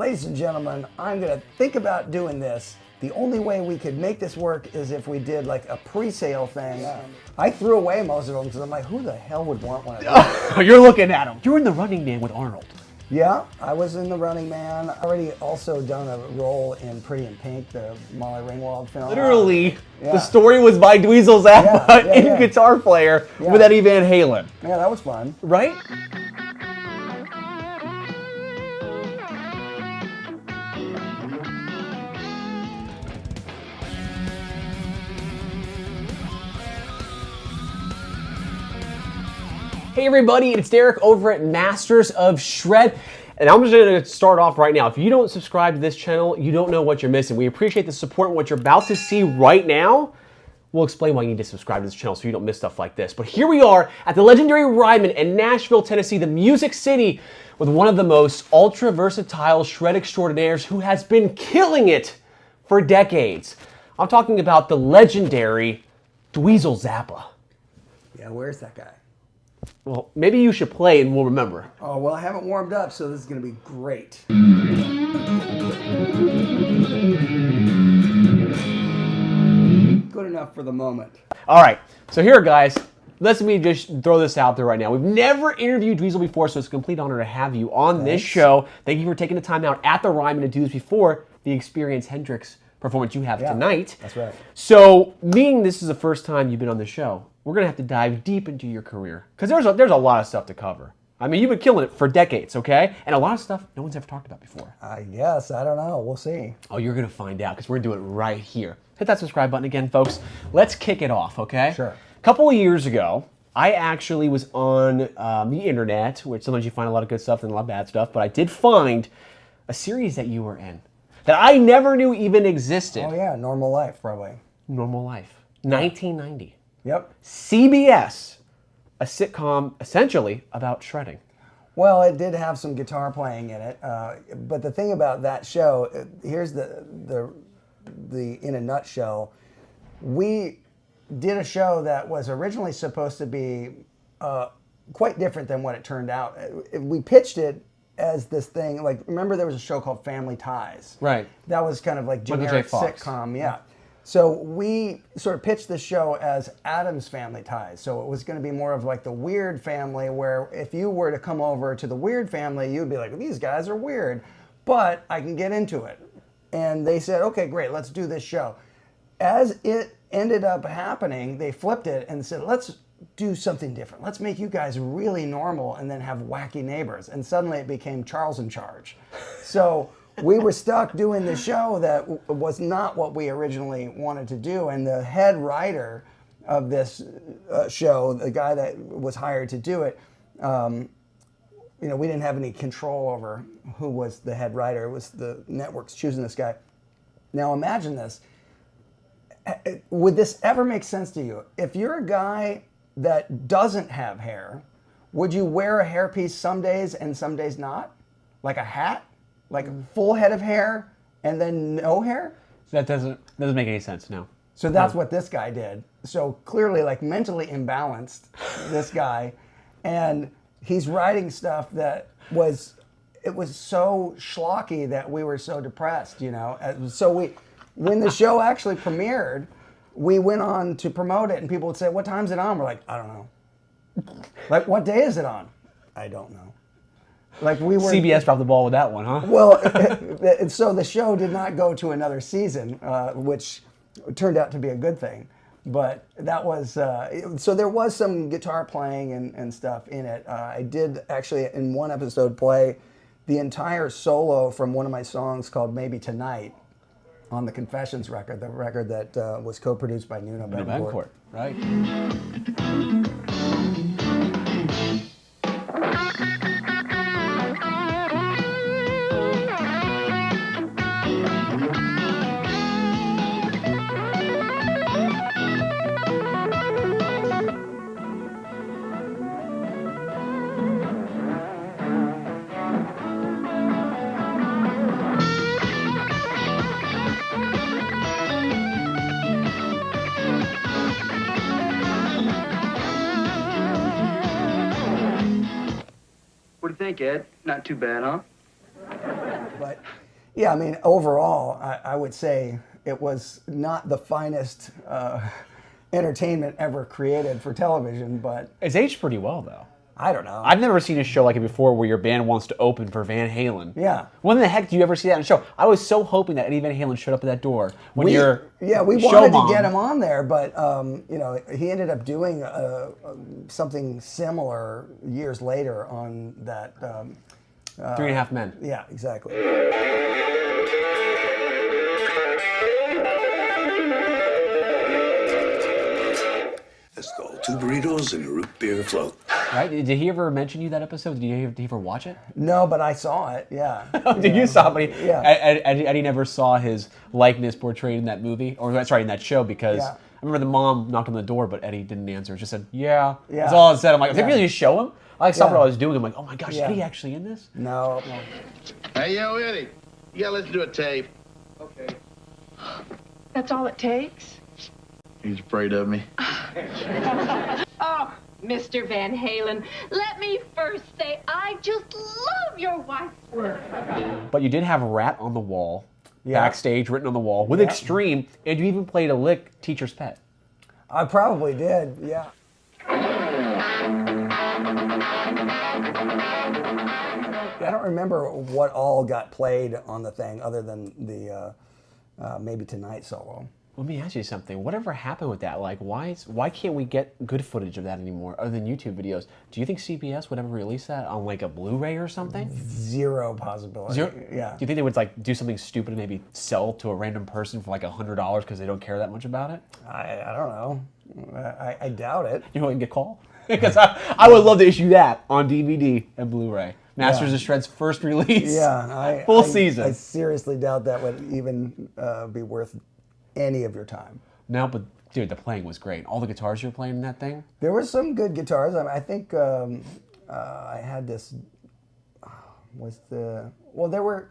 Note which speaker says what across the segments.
Speaker 1: ladies and gentlemen, I'm going to think about doing this. The only way we could make this work is if we did like a pre-sale thing. I threw away most of them because I'm like, who the hell would want one of these?
Speaker 2: You're looking at them. You're in The Running Man with Arnold.
Speaker 1: Yeah, I was in The Running Man. I already also done a role in Pretty in Pink, the Molly Ringwald film.
Speaker 2: Literally, the story was by Dweezil Zappa, in guitar player with Eddie Van Halen.
Speaker 1: Yeah, that was fun.
Speaker 2: Right? Hey everybody, it's Derek over at Masters of Shred. And I'm just going to start off right now. If you don't subscribe to this channel, you don't know what you're missing. We appreciate the support and what you're about to see right now. We'll explain why you need to subscribe to this channel so you don't miss stuff like this. But here we are at the legendary Ryman in Nashville, Tennessee, the Music City, with one of the most ultra-versatile shred extraordinaires who has been killing it for decades. I'm talking about the legendary Dweezil Zappa.
Speaker 1: Yeah, where's that guy?
Speaker 2: Well, maybe you should play and we'll remember.
Speaker 1: Oh, well, I haven't warmed up, so this is going to be great. Good enough for the moment.
Speaker 2: All right, so here, guys, let me just throw this out there right now. We've never interviewed Dweezil before, so it's a complete honor to have you on this show. Thank you for taking the time out at the Ryman to do this before the Experience Hendrix performance you have tonight.
Speaker 1: That's right.
Speaker 2: So, being this is the first time you've been on the show, we're going to have to dive deep into your career. Because there's a lot of stuff to cover. I mean, you've been killing it for decades, okay? And a lot of stuff no one's ever talked about before.
Speaker 1: I guess. I don't know. We'll see.
Speaker 2: Oh, you're going to find out because we're going to do it right here. Hit that subscribe button again, folks. Let's kick it off, okay?
Speaker 1: Sure.
Speaker 2: A couple of years ago, I actually was on the internet, which sometimes you find a lot of good stuff and a lot of bad stuff, but I did find a series that you were in that I never knew even existed.
Speaker 1: Oh, yeah. Normal Life, probably.
Speaker 2: Normal Life. 1990.
Speaker 1: Yep.
Speaker 2: CBS, a sitcom essentially about shredding.
Speaker 1: Well, it did have some guitar playing in it, but the thing about that show, here's the in a nutshell. We did a show that was originally supposed to be quite different than what it turned out. We pitched it as this thing, like, remember there was a show called Family Ties?
Speaker 2: Right.
Speaker 1: That was kind of like generic sitcom, yeah. So we sort of pitched this show as Addams Family Ties. So it was going to be more of like the weird family, where if you were to come over to the weird family, you'd be like, these guys are weird, but I can get into it. And they said, okay, great, let's do this show. As it ended up happening, they flipped it and said, let's do something different. Let's make you guys really normal and then have wacky neighbors. And suddenly it became Charles in Charge. So we were stuck doing the show that was not what we originally wanted to do. And the head writer of this show, the guy that was hired to do it, we didn't have any control over who was the head writer. It was the networks choosing this guy. Now imagine this. Would this ever make sense to you? If you're a guy that doesn't have hair, would you wear a hairpiece some days and some days not? Like a hat? Like a full head of hair and then no hair?
Speaker 2: That doesn't make any sense, no.
Speaker 1: So that's what this guy did. So clearly, like, mentally imbalanced, this guy. And he's writing stuff that was so schlocky that we were so depressed, you know? So when the show actually premiered, we went on to promote it and people would say, what time's it on? We're like, I don't know. Like, what day is it on? I don't know. Like, we were
Speaker 2: CBS dropped the ball with that one, huh?
Speaker 1: Well, so the show did not go to another season, which turned out to be a good thing. But that was, so there was some guitar playing and stuff in it. I did actually, in one episode, play the entire solo from one of my songs called Maybe Tonight on the Confessions record, the record that was co-produced by Nuno Betancourt.
Speaker 2: Right.
Speaker 3: What do you think, Ed? Not too bad, huh?
Speaker 1: But yeah, I mean, overall, I would say it was not the finest entertainment ever created for television, but
Speaker 2: It's aged pretty well, though.
Speaker 1: I don't know.
Speaker 2: I've never seen a show like it before where your band wants to open for Van Halen.
Speaker 1: Yeah.
Speaker 2: When the heck do you ever see that in a show? I was so hoping that Eddie Van Halen showed up at that door when
Speaker 1: we
Speaker 2: show
Speaker 1: wanted
Speaker 2: mom.
Speaker 1: to get him on there, but he ended up doing something similar years later on that.
Speaker 2: 3.5 Men.
Speaker 1: Yeah, exactly.
Speaker 3: Let's go. 2 burritos and a root beer float.
Speaker 2: Right? Did he ever mention you that episode? Did you ever watch it?
Speaker 1: No, but I saw it. Yeah.
Speaker 2: Did you saw it?
Speaker 1: Yeah.
Speaker 2: Eddie never saw his likeness portrayed in that movie, or sorry, in that show, because I remember the mom knocked on the door, but Eddie didn't answer. Just said, "Yeah." That's all it said. I'm like, "Did they really just show him?" I stopped what I was doing. I'm like, "Oh my gosh, Eddie actually in this?"
Speaker 1: No.
Speaker 4: Hey, yo, Eddie. You gotta listen to a tape.
Speaker 5: Okay. That's all it takes?
Speaker 4: He's afraid of me.
Speaker 6: Oh, Mr. Van Halen, let me first say I just love your wife's work.
Speaker 2: But you did have Rat on the Wall, backstage, written on the wall, with Extreme, and you even played a lick, Teacher's Pet.
Speaker 1: I probably did, yeah. I don't remember what all got played on the thing other than the Maybe Tonight solo.
Speaker 2: Let me ask you something. Whatever happened with that? Like, why can't we get good footage of that anymore, other than YouTube videos? Do you think CBS would ever release that on like a Blu-ray or something?
Speaker 1: Zero possibility.
Speaker 2: Zero?
Speaker 1: Yeah.
Speaker 2: Do you think they would like do something stupid and maybe sell to a random person for like $100 because they don't care that much about it?
Speaker 1: I don't know. I doubt it.
Speaker 2: You know, I can get call because I would love to issue that on DVD and Blu-ray. Masters of Shred's first release.
Speaker 1: Yeah,
Speaker 2: full season.
Speaker 1: I seriously doubt that would even be worth any of your time.
Speaker 2: No, but dude, the playing was great. All the guitars you were playing in that thing.
Speaker 1: There were some good guitars. I mean, I think I had this. There were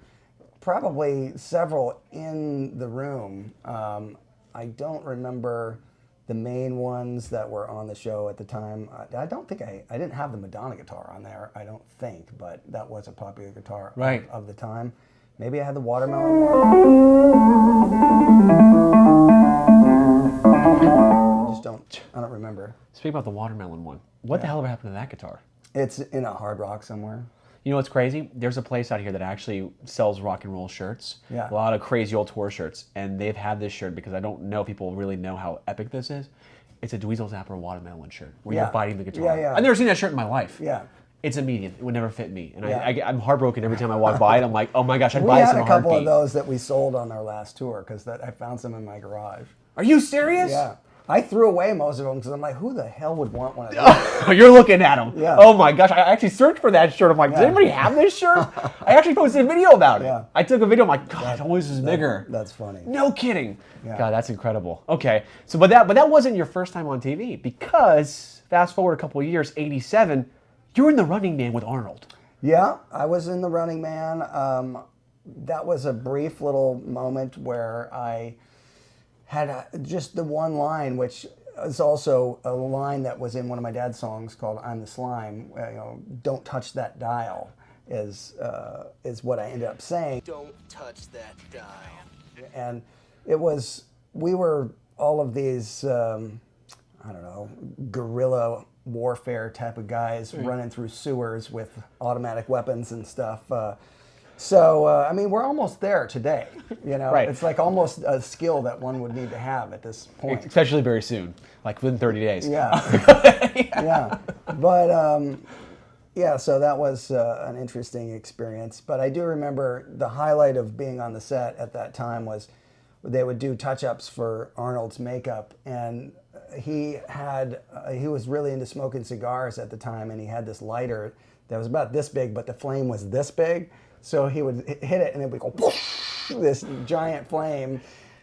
Speaker 1: probably several in the room. I don't remember the main ones that were on the show at the time. I don't think I didn't have the Madonna guitar on there. I don't think, but that was a popular guitar of the time. Maybe I had the Watermelon one. I don't remember.
Speaker 2: Speaking about the Watermelon one, what the hell ever happened to that guitar?
Speaker 1: It's in a Hard Rock somewhere.
Speaker 2: You know what's crazy? There's a place out here that actually sells rock and roll shirts.
Speaker 1: Yeah.
Speaker 2: A lot of crazy old tour shirts. And they've had this shirt because I don't know if people really know how epic this is. It's a Dweezil Zappa Watermelon shirt where you're biting the guitar.
Speaker 1: Yeah.
Speaker 2: I've never seen that shirt in my life.
Speaker 1: Yeah.
Speaker 2: It's a medium. It would never fit me. And I'm heartbroken every time I walk by it. I'm like, oh my gosh, I'd buy this in a heartbeat.
Speaker 1: We had a couple of those that we sold on our last tour because I found some in my garage.
Speaker 2: Are you serious?
Speaker 1: Yeah. I threw away most of them because I'm like, who the hell would want one of those?
Speaker 2: You're looking at them.
Speaker 1: Yeah.
Speaker 2: Oh my gosh, I actually searched for that shirt. I'm like, does anybody have this shirt? I actually posted a video about it.
Speaker 1: Yeah.
Speaker 2: I took a video. I'm like, God, this is bigger.
Speaker 1: That's funny.
Speaker 2: No kidding.
Speaker 1: Yeah.
Speaker 2: God, that's incredible. Okay, so but that wasn't your first time on TV because fast forward a couple of years, '87, you were in The Running Man with Arnold.
Speaker 1: Yeah, I was in The Running Man. That was a brief little moment where I had just the one line, which is also a line that was in one of my dad's songs called "I'm the Slime." Don't touch that dial is what I ended up saying.
Speaker 3: Don't touch that dial.
Speaker 1: And we were all of these, guerrilla warfare type of guys running through sewers with automatic weapons and stuff. I mean, we're almost there today.
Speaker 2: Right.
Speaker 1: It's like almost a skill that one would need to have at this point.
Speaker 2: Especially very soon, like within 30 days.
Speaker 1: Yeah. Yeah. But, so that was an interesting experience. But I do remember the highlight of being on the set at that time was they would do touch-ups for Arnold's makeup. And he was really into smoking cigars at the time, and he had this lighter that was about this big, but the flame was this big. So he would hit it, and it would go whoosh, this giant flame,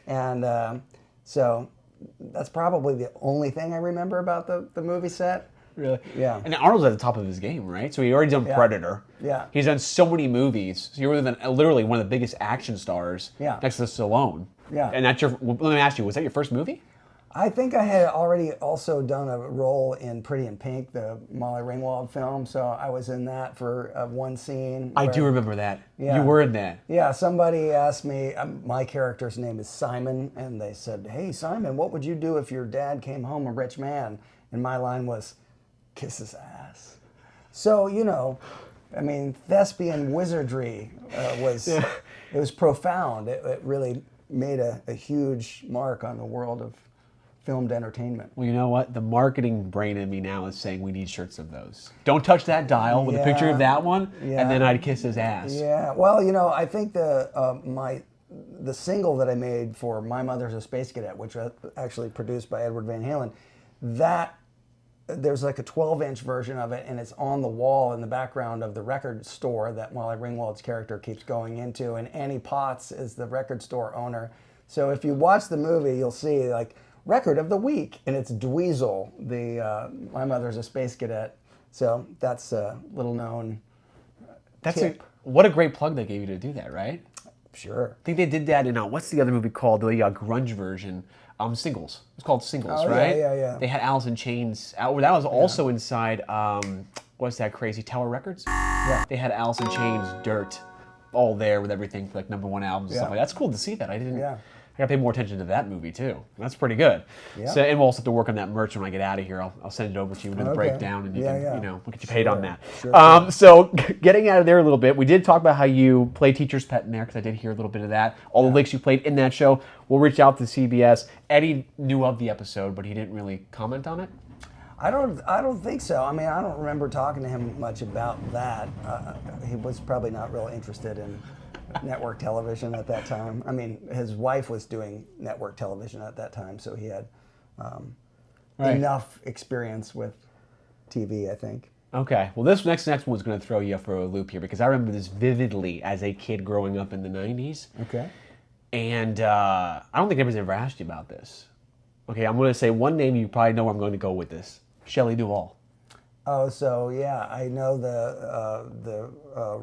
Speaker 1: and so that's probably the only thing I remember about the movie set.
Speaker 2: Really?
Speaker 1: Yeah.
Speaker 2: And Arnold's at the top of his game, right? So he already done Predator.
Speaker 1: Yeah.
Speaker 2: He's done so many movies. So you're literally one of the biggest action stars.
Speaker 1: Yeah.
Speaker 2: Next to Stallone.
Speaker 1: Yeah.
Speaker 2: And let me ask you, was that your first movie?
Speaker 1: I think I had already also done a role in Pretty in Pink, the Molly Ringwald film. So I was in that for one scene.
Speaker 2: I do remember that.
Speaker 1: Yeah.
Speaker 2: You were in that.
Speaker 1: Yeah, somebody asked me, my character's name is Simon, and they said, hey, Simon, what would you do if your dad came home a rich man? And my line was, kiss his ass. So, you know, I mean, thespian wizardry it was profound. It really made a huge mark on the world of filmed entertainment.
Speaker 2: Well, you know what? The marketing brain in me now is saying we need shirts of those. Don't touch that dial with a picture of that one, and then I'd kiss his ass.
Speaker 1: Yeah. Well, you know, I think the single that I made for My Mother's a Space Cadet, which was actually produced by Edward Van Halen, that there's like a 12-inch version of it, and it's on the wall in the background of the record store that Molly Ringwald's character keeps going into, and Annie Potts is the record store owner. So if you watch the movie, you'll see like record of the week, and it's Dweezil, the My Mother's a Space Cadet. So that's a little known tip.
Speaker 2: What a great plug they gave you to do that, right?
Speaker 1: Sure.
Speaker 2: I think they did that in what's the other movie called? The grunge version. Singles. It's called Singles, right?
Speaker 1: Yeah.
Speaker 2: They had Alice in Chains. That was also inside. What's that crazy Tower Records?
Speaker 1: Yeah.
Speaker 2: They had Alice in Chains, Dirt, all there with everything for like #1 albums and stuff like that. That's cool to see that. I didn't.
Speaker 1: Yeah.
Speaker 2: I gotta pay more attention to that movie too. That's pretty good. Yeah. So, and we'll also have to work on that merch when I get out of here. I'll send it over to you and do the breakdown, and you can, you know, we'll get you paid on that.
Speaker 1: Sure.
Speaker 2: So, getting out of there a little bit, we did talk about how you play teacher's pet in there because I did hear a little bit of that. All the licks you played in that show. We'll reach out to CBS. Eddie knew of the episode, but he didn't really comment on it.
Speaker 1: I don't think so. I mean, I don't remember talking to him much about that. He was probably not real interested in network television at that time. I mean, his wife was doing network television at that time, so he had enough experience with TV, I think.
Speaker 2: Okay. Well, this next one's going to throw you for a loop here because I remember this vividly as a kid growing up in the 90s.
Speaker 1: Okay.
Speaker 2: And I don't think anybody's ever asked you about this. Okay, I'm going to say one name. You probably know where I'm going to go with this. Shelley Duvall.
Speaker 1: Oh, so yeah, I know the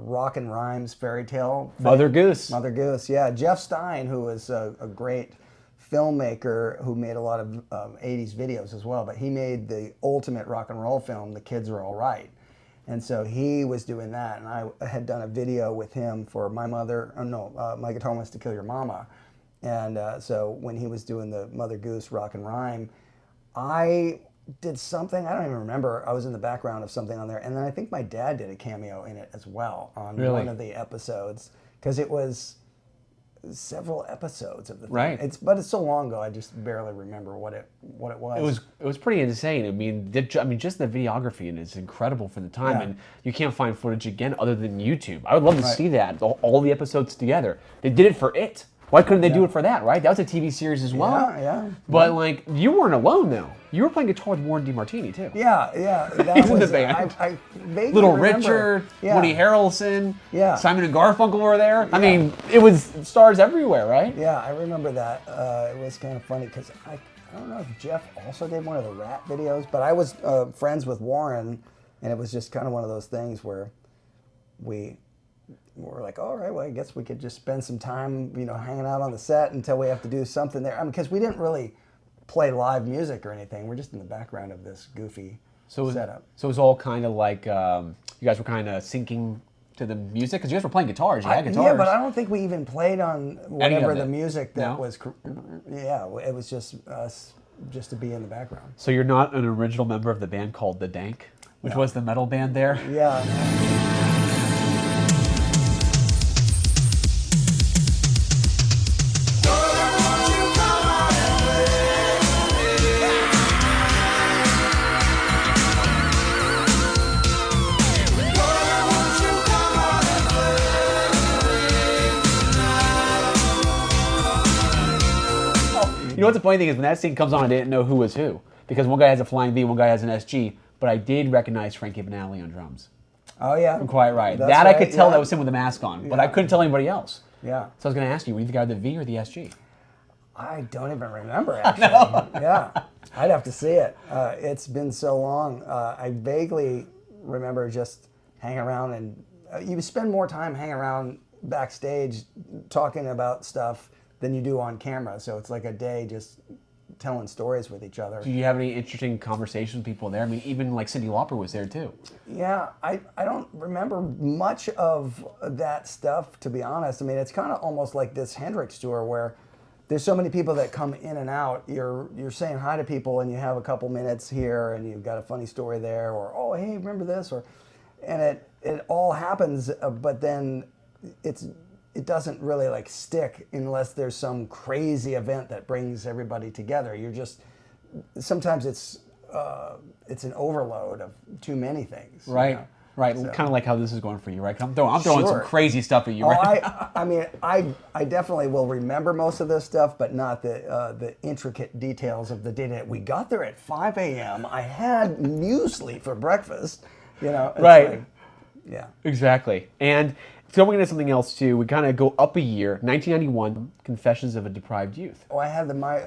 Speaker 1: Rock and Rhymes fairy tale thing.
Speaker 2: Mother Goose.
Speaker 1: Mother Goose, yeah. Jeff Stein, who was a great filmmaker who made a lot of 80s videos as well, but he made the ultimate rock and roll film, The Kids Are All Right. And so he was doing that, and I had done a video with him for My Guitar Wants to Kill Your Mama. And so when he was doing the Mother Goose Rock and Rhyme, I did something, I don't even remember, I was in the background of something on there, and then I think my dad did a cameo in it as well on one of the episodes, because it was several episodes of the thing.
Speaker 2: Right.
Speaker 1: But it's so long ago, I just barely remember what it was.
Speaker 2: It was pretty insane. I mean, just the videography in it is incredible for the time, and you can't find footage again other than YouTube. I would love to see that, all the episodes together. They did it for it. Why couldn't they do it for that, right? That was a TV series as well.
Speaker 1: Yeah.
Speaker 2: But like, you weren't alone though. You were playing guitar with Warren DeMartini too.
Speaker 1: Yeah. That
Speaker 2: He's
Speaker 1: was,
Speaker 2: in the band.
Speaker 1: I vaguely
Speaker 2: Little
Speaker 1: remember.
Speaker 2: Richard, Woody Harrelson,
Speaker 1: Yeah.
Speaker 2: Simon and Garfunkel were there. I mean, it was stars everywhere, right?
Speaker 1: Yeah, I remember that. It was kind of funny because I don't know if Jeff also did one of the rap videos, but I was friends with Warren, and it was just kind of one of those things where we were like, all right, well, I guess we could just spend some time, hanging out on the set until we have to do something there. I mean, because we didn't really play live music or anything. We're just in the background of this goofy setup.
Speaker 2: So it was all kind of like you guys were kind of syncing to the music because you guys were playing guitars. You had guitars.
Speaker 1: Yeah, but I don't think we even played on whatever the music that was. Yeah, it was just us, just to be in the background.
Speaker 2: So you're not an original member of the band called The Dank, which was the metal band there?
Speaker 1: Yeah.
Speaker 2: You know what the funny thing is, when that scene comes on, I didn't know who was who. Because one guy has a flying V, one guy has an SG, but I did recognize Frankie Banali on drums.
Speaker 1: Oh, yeah.
Speaker 2: I'm quite right.
Speaker 1: That's
Speaker 2: that
Speaker 1: right,
Speaker 2: I could tell that was him with a mask on, but I couldn't tell anybody else.
Speaker 1: Yeah.
Speaker 2: So I was going to ask you, were you the guy with the V or the SG?
Speaker 1: I don't even remember, actually. Yeah. I'd have to see it. It's been so long. I vaguely remember just hanging around, and you spend more time hanging around backstage talking about stuff than you do on camera. So it's like a day just telling stories with each other.
Speaker 2: Do you have any interesting conversations with people there? I mean, even like Cyndi Lauper was there too.
Speaker 1: Yeah, I don't remember much of that stuff, to be honest. I mean, it's kind of almost like this Hendrix tour where there's so many people that come in and out. You're saying hi to people and you have a couple minutes here and you've got a funny story there, or oh hey, remember this, and it all happens, but then it doesn't really like stick unless there's some crazy event that brings everybody together. Sometimes it's an overload of too many things.
Speaker 2: Right.
Speaker 1: You know?
Speaker 2: Right,
Speaker 1: So.
Speaker 2: kind of like how this is going for you, right? I'm throwing some
Speaker 1: Sure.
Speaker 2: crazy stuff at you, right?
Speaker 1: I mean, I definitely will remember most of this stuff, but not the intricate details of the day that we got there at 5 a.m. I had muesli for breakfast, you know. It's
Speaker 2: Right.
Speaker 1: like, yeah.
Speaker 2: Exactly. And going into something else too, we kind of go up a year, 1991, Confessions of a Deprived Youth.
Speaker 1: Oh, I had My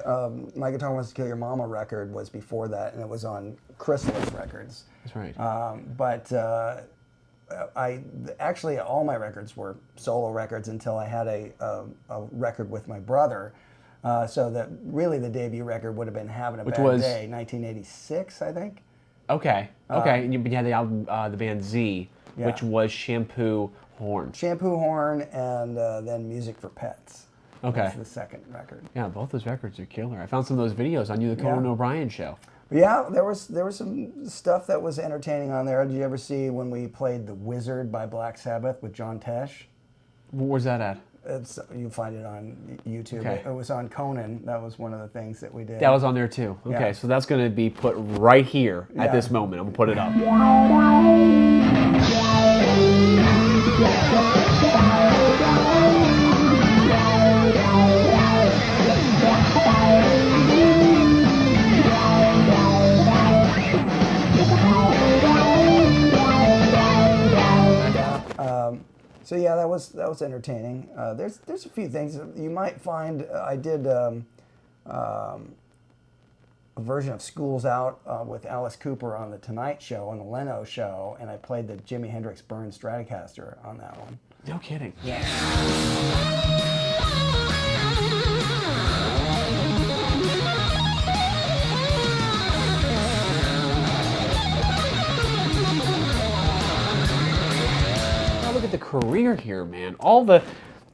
Speaker 1: Guitar Wants to Kill Your Mama record was before that, and it was on Chrysalis Records.
Speaker 2: That's right.
Speaker 1: But I actually all my records were solo records until I had a record with my brother. So that really the debut record would have been Having a Bad Day, 1986, I think.
Speaker 2: Okay. And you had the album, the band Z,
Speaker 1: Yeah.
Speaker 2: which was Shampoo Horn.
Speaker 1: Shampoo Horn, and then Music for Pets.
Speaker 2: Okay.
Speaker 1: That's the second record.
Speaker 2: Yeah, both those records are killer. I found some of those videos on the Conan O'Brien show.
Speaker 1: Yeah, there was some stuff that was entertaining on there. Did you ever see when we played The Wizard by Black Sabbath with John Tesh?
Speaker 2: Where's that at?
Speaker 1: You find it on YouTube.
Speaker 2: Okay.
Speaker 1: It was on Conan. That was one of the things that we did.
Speaker 2: That was on there too. Okay,
Speaker 1: Yeah.
Speaker 2: so that's going to be put right here at
Speaker 1: Yeah.
Speaker 2: this moment. I'm going to put it up.
Speaker 1: So yeah, that was entertaining. There's a few things you might find. I did a version of "School's Out" with Alice Cooper on the Tonight Show on the Leno Show, and I played the Jimi Hendrix Burn Stratocaster on that one.
Speaker 2: No kidding. Look at the career here, man. All the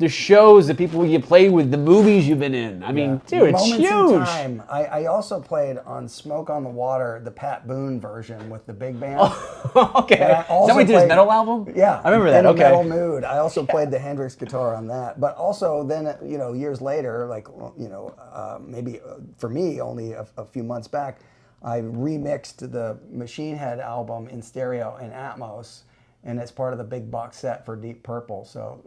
Speaker 2: shows, the people you play with, the movies you've been in. I mean, dude, it's
Speaker 1: Moments
Speaker 2: huge.
Speaker 1: in Time. I also played on "Smoke on the Water," the Pat Boone version with the big band.
Speaker 2: Okay.
Speaker 1: And I
Speaker 2: Is
Speaker 1: also
Speaker 2: that when he did his
Speaker 1: played-
Speaker 2: metal album?
Speaker 1: Yeah,
Speaker 2: I remember that.
Speaker 1: In a
Speaker 2: Okay.
Speaker 1: Metal Mood. I also played the Hendrix guitar on that. But also then, years later, like, maybe for me, only a few months back, I remixed the Machine Head album in stereo and Atmos, and it's part of the big box set for Deep Purple. So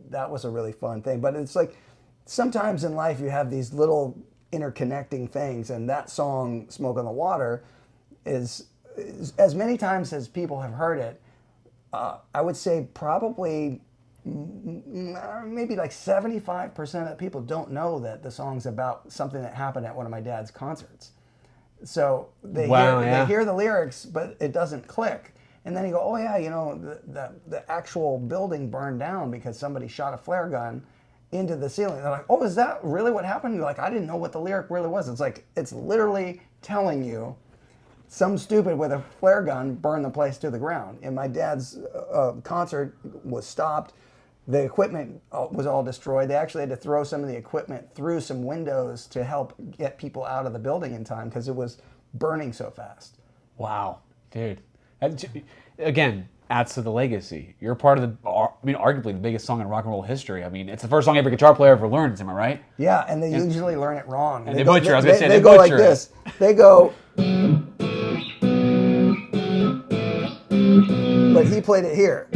Speaker 1: that was a really fun thing. But it's like sometimes in life you have these little interconnecting things, and that song, "Smoke on the Water," is as many times as people have heard it, I would say probably maybe like 75% of people don't know that the song's about something that happened at one of my dad's concerts. So they hear the lyrics, but it doesn't click. And then you go, oh yeah, the actual building burned down because somebody shot a flare gun into the ceiling. They're like, oh, is that really what happened? You're like, I didn't know what the lyric really was. It's like, it's literally telling you some stupid with a flare gun burned the place to the ground. And my dad's concert was stopped. The equipment was all destroyed. They actually had to throw some of the equipment through some windows to help get people out of the building in time because it was burning so fast.
Speaker 2: Wow, dude. Again, adds to the legacy. You're part of arguably the biggest song in rock and roll history. I mean, it's the first song every guitar player ever learns, am I right?
Speaker 1: Yeah, and they usually learn it wrong.
Speaker 2: And they butcher. I was going to say,
Speaker 1: they go like
Speaker 2: butcher
Speaker 1: this. They go. But he played it here.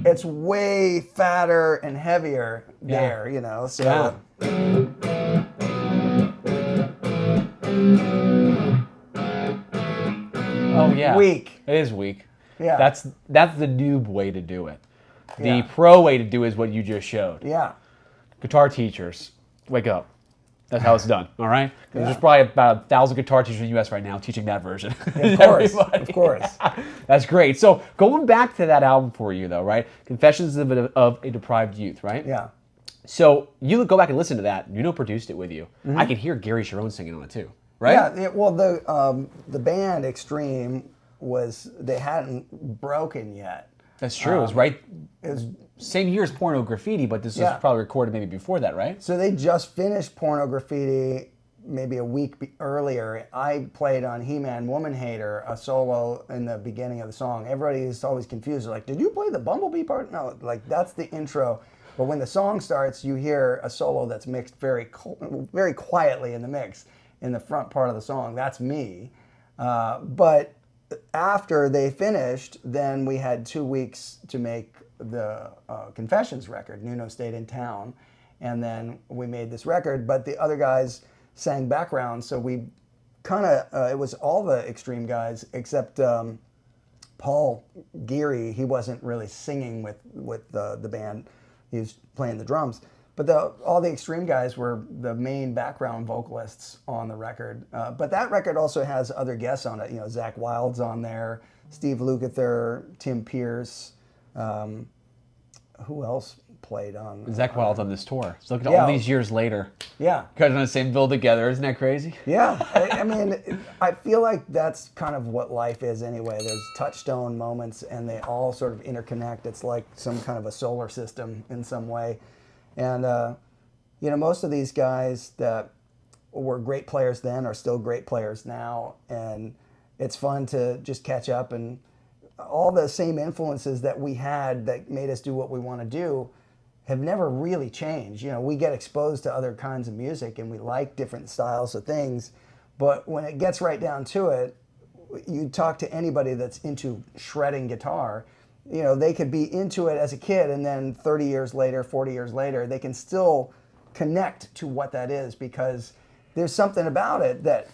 Speaker 1: It's way fatter and heavier there, So.
Speaker 2: Yeah. Oh yeah.
Speaker 1: Weak.
Speaker 2: It is weak.
Speaker 1: Yeah.
Speaker 2: That's the noob way to do it. The
Speaker 1: Yeah.
Speaker 2: pro way to do is what you just showed.
Speaker 1: Yeah.
Speaker 2: Guitar teachers, wake up. That's how it's done, all right? 'Cause there's probably about 1,000 guitar teachers in the U.S. right now teaching that version.
Speaker 1: Of course. Of course.
Speaker 2: That's great. So going back to that album for you, though, right? Confessions of a Deprived Youth, right?
Speaker 1: Yeah.
Speaker 2: So you go back and listen to that. Nuno produced it with you. I can hear Gary Sharon singing on it too, right?
Speaker 1: Yeah. Well, the band Extreme they hadn't broken yet.
Speaker 2: That's true. It was right. It was same year as Porno Graffiti, but this was probably recorded maybe before that, right?
Speaker 1: So they just finished Porno Graffiti maybe a week earlier. I played on He-Man Woman Hater, a solo in the beginning of the song. Everybody is always confused. They're like, did you play the Bumblebee part? No, like that's the intro. But when the song starts, you hear a solo that's mixed very quietly in the mix in the front part of the song. That's me. But after they finished, then we had 2 weeks to make the Confessions record. Nuno stayed in town, and then we made this record. But the other guys sang background, so we kind of it was all the Extreme guys except Paul Geary. He wasn't really singing with the band. He was playing the drums. But all the Extreme guys were the main background vocalists on the record. But that record also has other guests on it. You know, Zach Wilde's on there, Steve Lukather, Tim Pierce. Who else played on?
Speaker 2: Zach Wilde's on this tour. So look at all these years later.
Speaker 1: Yeah.
Speaker 2: Guys on the same bill together. Isn't that crazy?
Speaker 1: Yeah. I mean, I feel like that's kind of what life is anyway. There's touchstone moments, and they all sort of interconnect. It's like some kind of a solar system in some way. And, you know, most of these guys that were great players then are still great players now. And it's fun to just catch up, and all the same influences that we had that made us do what we want to do have never really changed. You know, we get exposed to other kinds of music and we like different styles of things. But when it gets right down to it, you talk to anybody that's into shredding guitar, you know, they could be into it as a kid, and then 30 years later, 40 years later, they can still connect to what that is, because there's something about it that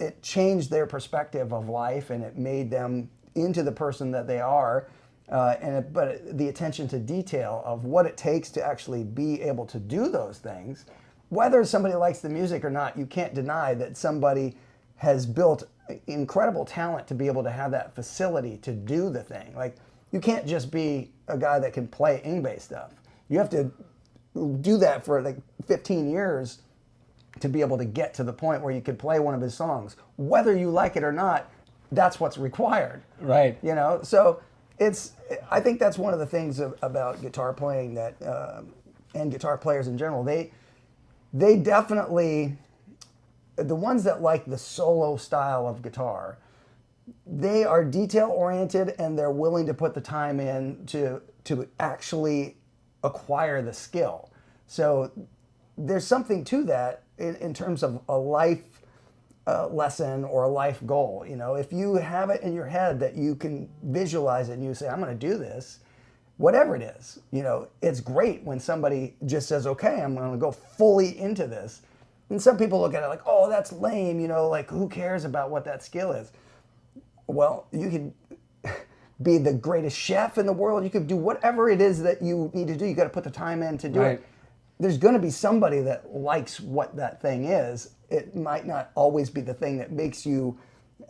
Speaker 1: it changed their perspective of life, and it made them into the person that they are. But the attention to detail of what it takes to actually be able to do those things, whether somebody likes the music or not, you can't deny that somebody has built incredible talent to be able to have that facility to do the thing. Like, you can't just be a guy that can play Yngwie stuff. You have to do that for like 15 years to be able to get to the point where you could play one of his songs. Whether you like it or not, that's what's required.
Speaker 2: Right.
Speaker 1: You know, so I think that's one of the things about guitar playing that, and guitar players in general, they definitely, the ones that like the solo style of guitar, they are detail-oriented, and they're willing to put the time in to actually acquire the skill. So there's something to that in terms of a life lesson or a life goal. You know, if you have it in your head that you can visualize it and you say, I'm going to do this, whatever it is, you know, it's great when somebody just says, okay, I'm going to go fully into this. And some people look at it like, oh, that's lame, you know, like who cares about what that skill is? Well, you could be the greatest chef in the world. You could do whatever it is that you need to do. You got to put the time in to do it. There's going to be somebody that likes what that thing is. It might not always be the thing that makes you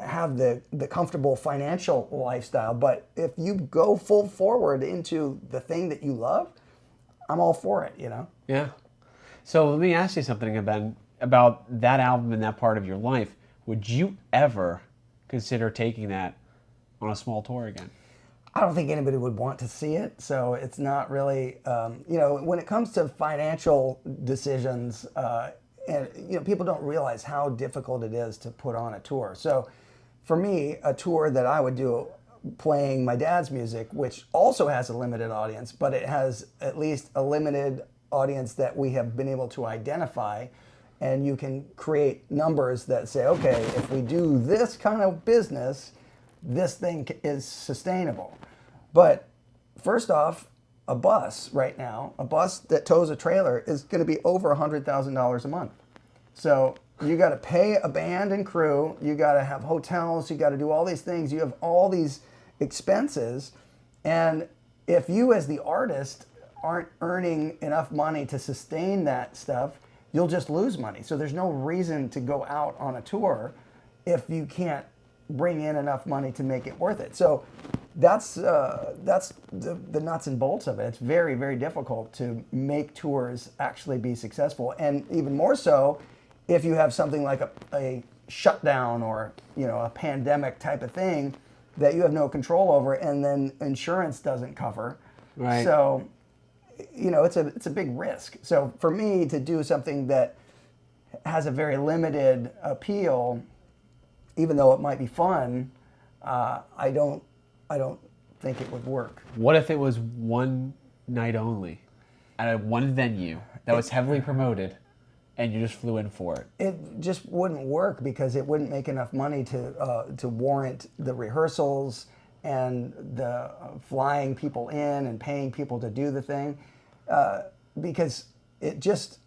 Speaker 1: have the comfortable financial lifestyle, but if you go full forward into the thing that you love, I'm all for it, you know?
Speaker 2: Yeah. So let me ask you something about that album and that part of your life. Would you ever consider taking that on a small tour again?
Speaker 1: I don't think anybody would want to see it, so it's not really, you know, when it comes to financial decisions, and you know, people don't realize how difficult it is to put on a tour. So for me, a tour that I would do playing my dad's music, which also has a limited audience, but it has at least a limited audience that we have been able to identify, and you can create numbers that say, okay, if we do this kind of business, this thing is sustainable. But first off, a bus right now, a bus that tows a trailer is going to be over $100,000 a month. So you got to pay a band and crew, you got to have hotels, you got to do all these things, you have all these expenses, and if you as the artist aren't earning enough money to sustain that stuff, you'll just lose money. So there's no reason to go out on a tour if you can't bring in enough money to make it worth it. So that's the nuts and bolts of it. It's very, very difficult to make tours actually be successful, and even more so if you have something like a shutdown or a pandemic type of thing that you have no control over, and then insurance doesn't cover.
Speaker 2: Right.
Speaker 1: So, it's a big risk. So for me to do something that has a very limited appeal, even though it might be fun, I don't think it would work.
Speaker 2: What if it was one night only at one venue that was heavily promoted and you just flew in for it?
Speaker 1: It just wouldn't work because it wouldn't make enough money to warrant the rehearsals and the flying people in and paying people to do the thing, because it just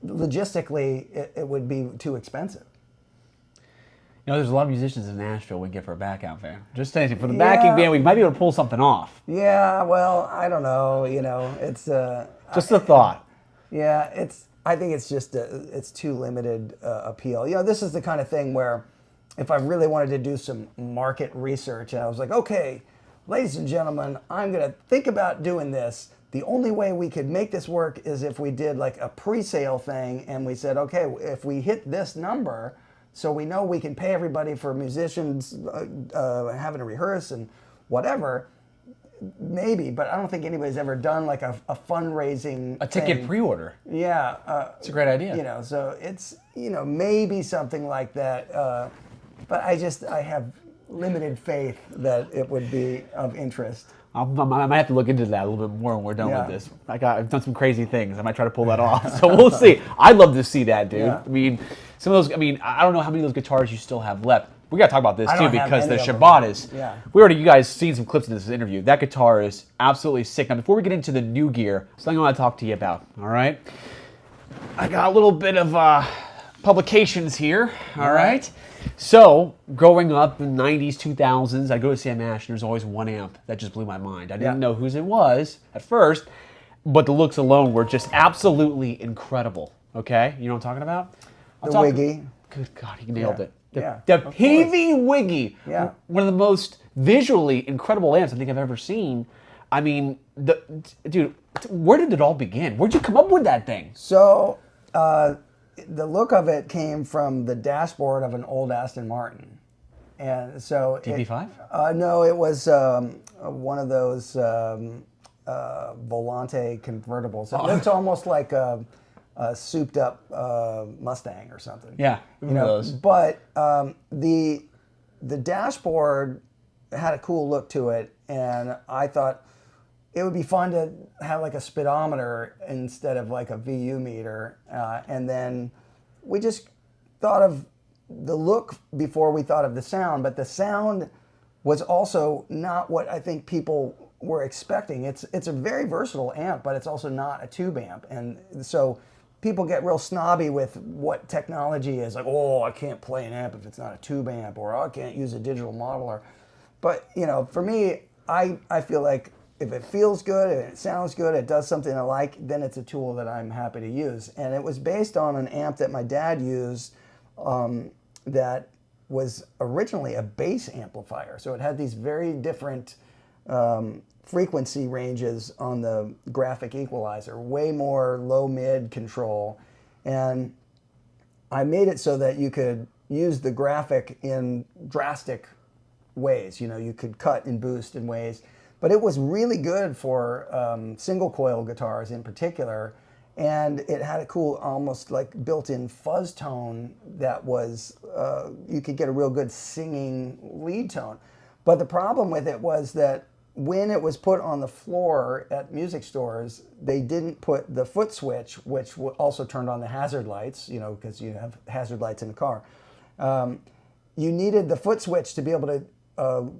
Speaker 1: logistically it would be too expensive.
Speaker 2: There's a lot of musicians in Nashville we get for a backup band. Just saying, for the backing band, we might be able to pull something off.
Speaker 1: Yeah, well, I don't know. It's
Speaker 2: just a thought.
Speaker 1: Yeah, I think it's just it's too limited appeal. This is the kind of thing where if I really wanted to do some market research, and I was like, okay, ladies and gentlemen, I'm going to think about doing this. The only way we could make this work is if we did like a pre-sale thing, and we said, okay, if we hit this number, so we know we can pay everybody for musicians having to rehearse and whatever, maybe, but I don't think anybody's ever done like a fundraising
Speaker 2: ticket
Speaker 1: thing.
Speaker 2: Pre-order.
Speaker 1: Yeah.
Speaker 2: It's a great idea.
Speaker 1: So it's, maybe something like that. But I have limited faith that it would be of interest.
Speaker 2: I might have to look into that a little bit more when we're done with this. I've done some crazy things. I might try to pull that off. So we'll see. I'd love to see that, dude.
Speaker 1: Yeah.
Speaker 2: I mean, some of those. I mean, I don't know how many of those guitars you still have left. We got to talk about this
Speaker 1: I
Speaker 2: too
Speaker 1: don't have
Speaker 2: because the
Speaker 1: any of them.
Speaker 2: Shabat is.
Speaker 1: Yeah.
Speaker 2: You guys seen some clips in this interview. That guitar is absolutely sick. Now, before we get into the new gear, something I want to talk to you about. All right. I got a little bit of publications here. All right. So, growing up in the 90s, 2000s, I'd go to Sam Ash, and there's always one amp that just blew my mind. I didn't know whose it was at first, but the looks alone were just absolutely incredible. Okay? You know what I'm talking about?
Speaker 1: The Wiggy.
Speaker 2: Good God, he nailed it.
Speaker 1: The
Speaker 2: Peavey Wiggy.
Speaker 1: Yeah.
Speaker 2: One of the most visually incredible amps I think I've ever seen. I mean, dude, where did it all begin? Where'd you come up with that thing?
Speaker 1: So, the look of it came from the dashboard of an old Aston Martin. And so
Speaker 2: DP5?
Speaker 1: No, it was one of those Volante convertibles. It looks almost like a souped up Mustang or something.
Speaker 2: Yeah, those.
Speaker 1: But the dashboard had a cool look to it, and I thought it would be fun to have like a speedometer instead of like a VU meter. And then we just thought of the look before we thought of the sound, but the sound was also not what I think people were expecting. It's a very versatile amp, but it's also not a tube amp. And so people get real snobby with what technology is. Like, oh, I can't play an amp if it's not a tube amp, or oh, I can't use a digital modeler. But, for me, I feel like if it feels good, if it sounds good, it does something I like, then it's a tool that I'm happy to use. And it was based on an amp that my dad used that was originally a bass amplifier. So it had these very different frequency ranges on the graphic equalizer, way more low-mid control. And I made it so that you could use the graphic in drastic ways. You could cut and boost in ways. But it was really good for single coil guitars in particular, and it had a cool, almost like built-in fuzz tone that was, you could get a real good singing lead tone. But the problem with it was that when it was put on the floor at music stores, they didn't put the foot switch, which also turned on the hazard lights, because you have hazard lights in the car. You needed the foot switch to be able to